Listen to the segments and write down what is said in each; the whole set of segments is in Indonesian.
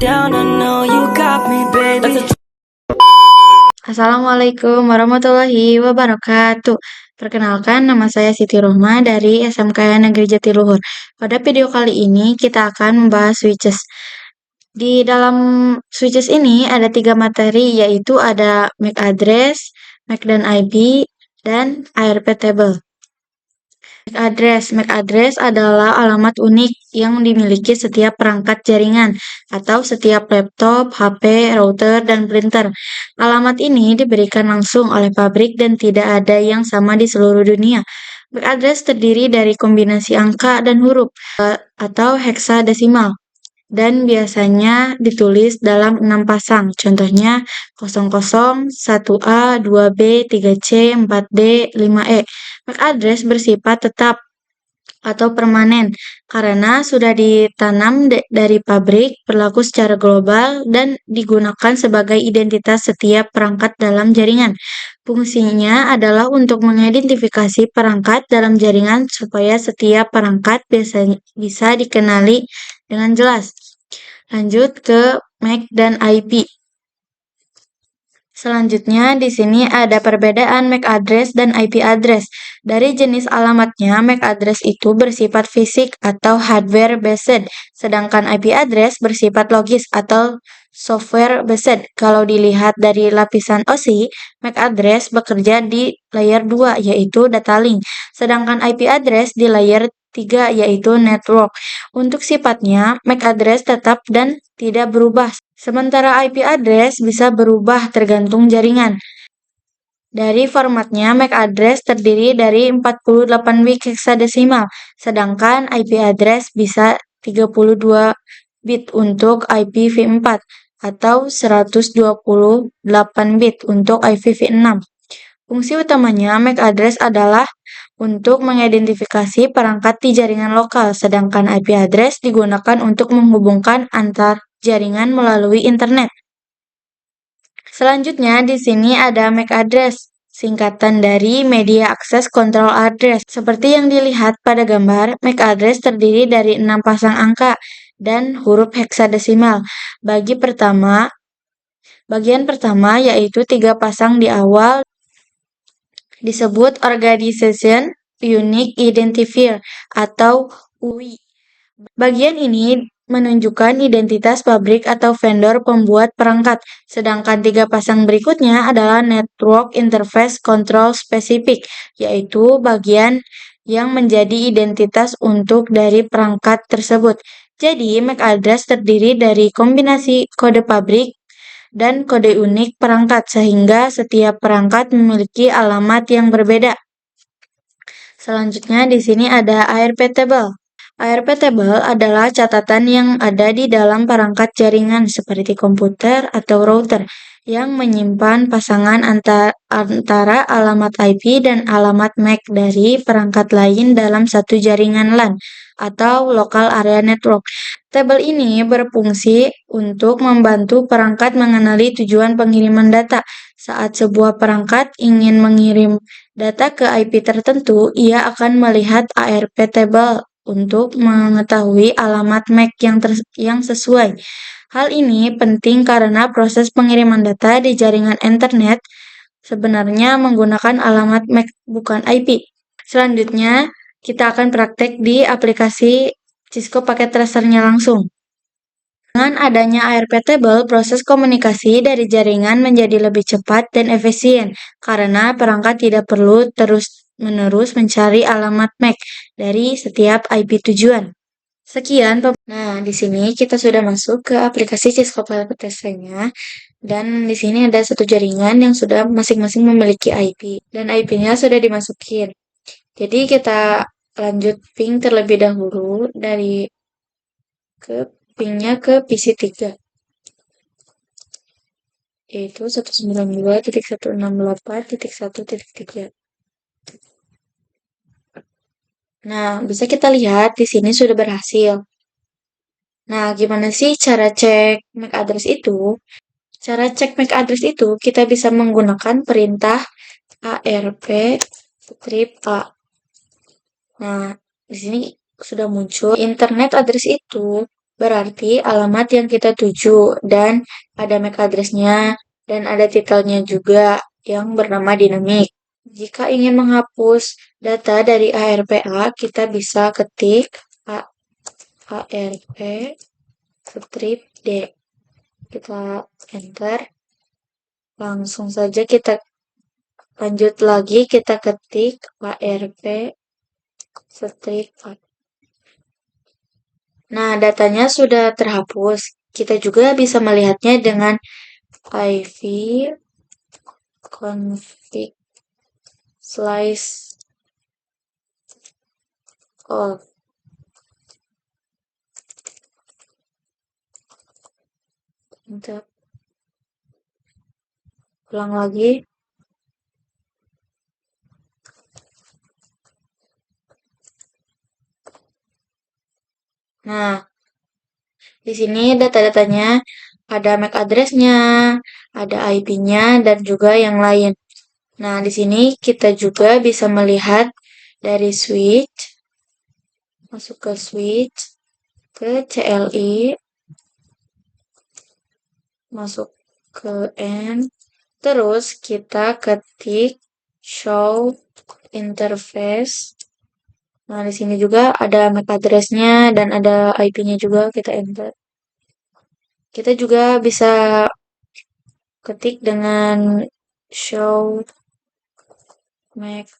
down, I know you got me, baby. Assalamualaikum warahmatullahi wabarakatuh. Perkenalkan, nama saya Siti Rohma dari SMK Negeri Jatiluhur. Pada video kali ini kita akan membahas switches. Di dalam switches ini ada 3 materi, yaitu ada MAC address, MAC dan IP, dan ARP table. MAC address adalah alamat unik yang dimiliki setiap perangkat jaringan atau setiap laptop, HP, router, dan printer. Alamat ini diberikan langsung oleh pabrik dan tidak ada yang sama di seluruh dunia. MAC address terdiri dari kombinasi angka dan huruf atau heksadesimal dan biasanya ditulis dalam 6 pasang. Contohnya 00, 1A, 2B, 3C, 4D, 5E. MAC address bersifat tetap atau permanen karena sudah ditanam dari pabrik, berlaku secara global, dan digunakan sebagai identitas setiap perangkat dalam jaringan. Fungsinya adalah untuk mengidentifikasi perangkat dalam jaringan supaya setiap perangkat bisa dikenali dengan jelas. Lanjut ke MAC dan IP. Selanjutnya, di sini ada perbedaan MAC address dan IP address. Dari jenis alamatnya, MAC address itu bersifat fisik atau hardware based, sedangkan IP address bersifat logis atau software based. Kalau dilihat dari lapisan OSI, MAC address bekerja di layer 2 yaitu data link, sedangkan IP address di layer 3 yaitu network. Untuk sifatnya, MAC address tetap dan tidak berubah. Sementara IP address bisa berubah tergantung jaringan. Dari formatnya, MAC address terdiri dari 48 bit heksadesimal, sedangkan IP address bisa 32 bit untuk IPv4 atau 128 bit untuk IPv6. Fungsi utamanya MAC address adalah untuk mengidentifikasi perangkat di jaringan lokal, sedangkan IP address digunakan untuk menghubungkan antar jaringan melalui internet. Selanjutnya di sini ada MAC address, singkatan dari Media Access Control Address. Seperti yang dilihat pada gambar, MAC address terdiri dari 6 pasang angka dan huruf heksadesimal. Bagian pertama yaitu 3 pasang di awal disebut Organization Unique Identifier atau UI. Bagian ini menunjukkan identitas pabrik atau vendor pembuat perangkat, sedangkan 3 pasang berikutnya adalah Network Interface Control Specific, yaitu bagian yang menjadi identitas untuk dari perangkat tersebut. Jadi, MAC address terdiri dari kombinasi kode pabrik dan kode unik perangkat, sehingga setiap perangkat memiliki alamat yang berbeda. Selanjutnya di sini ada ARP table. ARP table adalah catatan yang ada di dalam perangkat jaringan seperti komputer atau router yang menyimpan pasangan antara alamat IP dan alamat MAC dari perangkat lain dalam satu jaringan LAN atau local area network. Tabel ini berfungsi untuk membantu perangkat mengenali tujuan pengiriman data. Saat sebuah perangkat ingin mengirim data ke IP tertentu, ia akan melihat ARP table untuk mengetahui alamat MAC yang sesuai. Hal ini penting karena proses pengiriman data di jaringan internet sebenarnya menggunakan alamat MAC bukan IP. Selanjutnya, kita akan praktek di aplikasi Cisco Packet Tracer-nya langsung. Dengan adanya ARP table, proses komunikasi dari jaringan menjadi lebih cepat dan efisien karena perangkat tidak perlu terus-menerus mencari alamat MAC dari setiap IP tujuan. Sekian. Nah, di sini kita sudah masuk ke aplikasi Cisco Packet Tracer-nya dan di sini ada satu jaringan yang sudah masing-masing memiliki IP dan IP-nya sudah dimasukin. Jadi kita lanjut ping terlebih dahulu dari pingnya ke PC3 yaitu 192.168.1.3. Nah, bisa kita lihat di sini sudah berhasil. Nah, gimana sih cara cek MAC address itu? Cara cek MAC address itu kita bisa menggunakan perintah ARP strip A. Nah, di sini sudah muncul internet address itu berarti alamat yang kita tuju dan ada MAC address-nya dan ada titelnya juga yang bernama dinamik. Jika ingin menghapus data dari ARPA, kita bisa ketik ARP strip D. Kita enter. Langsung saja kita lanjut lagi, kita ketik ARP strip A. Nah, datanya sudah terhapus. Kita juga bisa melihatnya dengan IV config slice all. Untuk ulang lagi. Nah, di sini data-datanya ada MAC address-nya, ada IP-nya, dan juga yang lain. Nah, di sini kita juga bisa melihat dari switch, masuk ke switch, ke CLI, masuk ke N, terus kita ketik show interface. Nah, di sini juga ada MAC address-nya dan ada IP-nya juga, kita enter. Kita juga bisa ketik dengan show MAC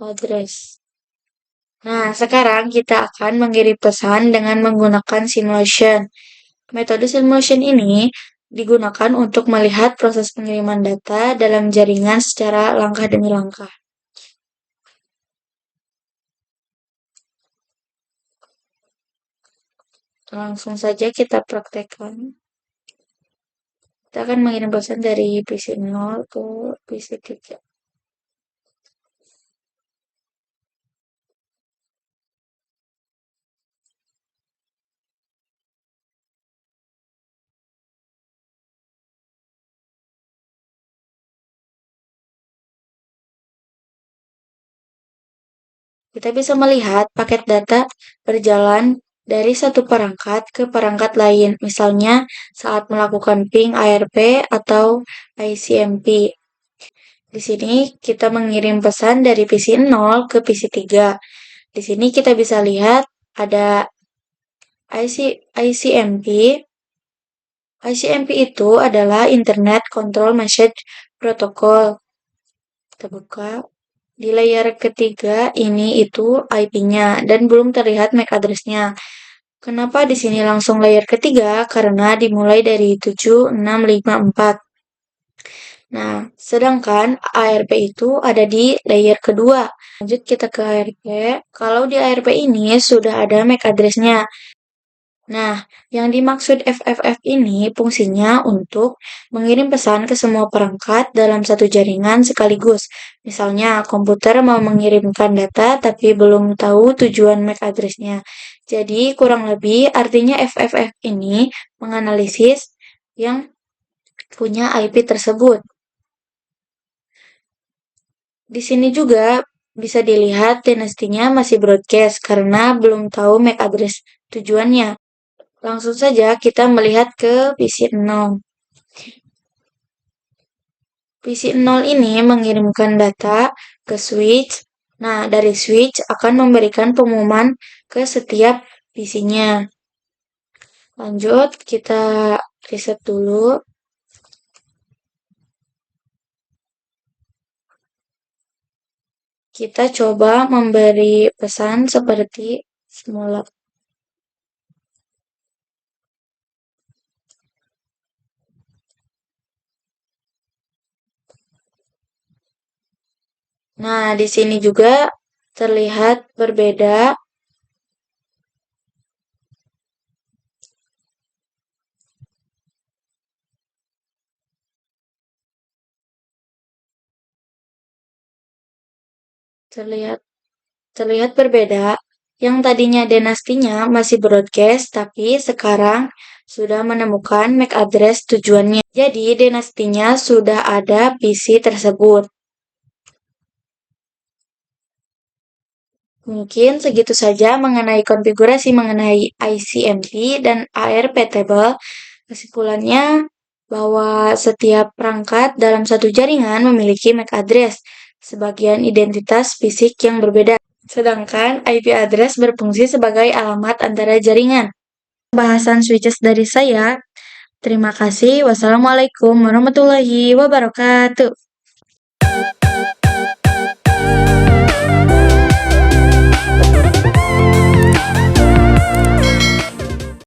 address. Nah, sekarang kita akan mengirim pesan dengan menggunakan simulation. Metode simulation ini digunakan untuk melihat proses pengiriman data dalam jaringan secara langkah demi langkah. Langsung saja kita praktekkan. Kita akan mengirim pesan dari PC 0 ke PC 3. Kita bisa melihat paket data berjalan dari satu perangkat ke perangkat lain, misalnya saat melakukan ping ARP atau ICMP. Di sini kita mengirim pesan dari PC 0 ke PC 3. Di sini kita bisa lihat ada ICMP. ICMP itu adalah Internet Control Message Protocol. Kita buka. Di layer ketiga ini itu IP-nya dan belum terlihat MAC address-nya. Kenapa di sini langsung layer ketiga? Karena dimulai dari 7654. Nah, sedangkan ARP itu ada di layer kedua. Lanjut kita ke ARP. Kalau di ARP ini sudah ada MAC address-nya. Nah, yang dimaksud FFF ini fungsinya untuk mengirim pesan ke semua perangkat dalam satu jaringan sekaligus. Misalnya, komputer mau mengirimkan data tapi belum tahu tujuan MAC address-nya. Jadi, kurang lebih artinya FFF ini menganalisis yang punya IP tersebut. Di sini juga bisa dilihat dinastinya masih broadcast karena belum tahu MAC address tujuannya. Langsung saja kita melihat ke PC 0. PC 0 ini mengirimkan data ke switch. Nah, dari switch akan memberikan pengumuman ke setiap PC-nya. Lanjut, kita reset dulu. Kita coba memberi pesan seperti semula. Nah, di sini juga terlihat berbeda. Terlihat berbeda. Yang tadinya dinastinya masih broadcast, tapi sekarang sudah menemukan MAC address tujuannya. Jadi dinastinya sudah ada PC tersebut. Mungkin segitu saja mengenai konfigurasi mengenai ICMP dan ARP table. Kesimpulannya bahwa setiap perangkat dalam satu jaringan memiliki MAC address, sebagian identitas fisik yang berbeda, sedangkan IP address berfungsi sebagai alamat antara jaringan. Bahasan switches dari saya. Terima kasih. Wassalamualaikum warahmatullahi wabarakatuh.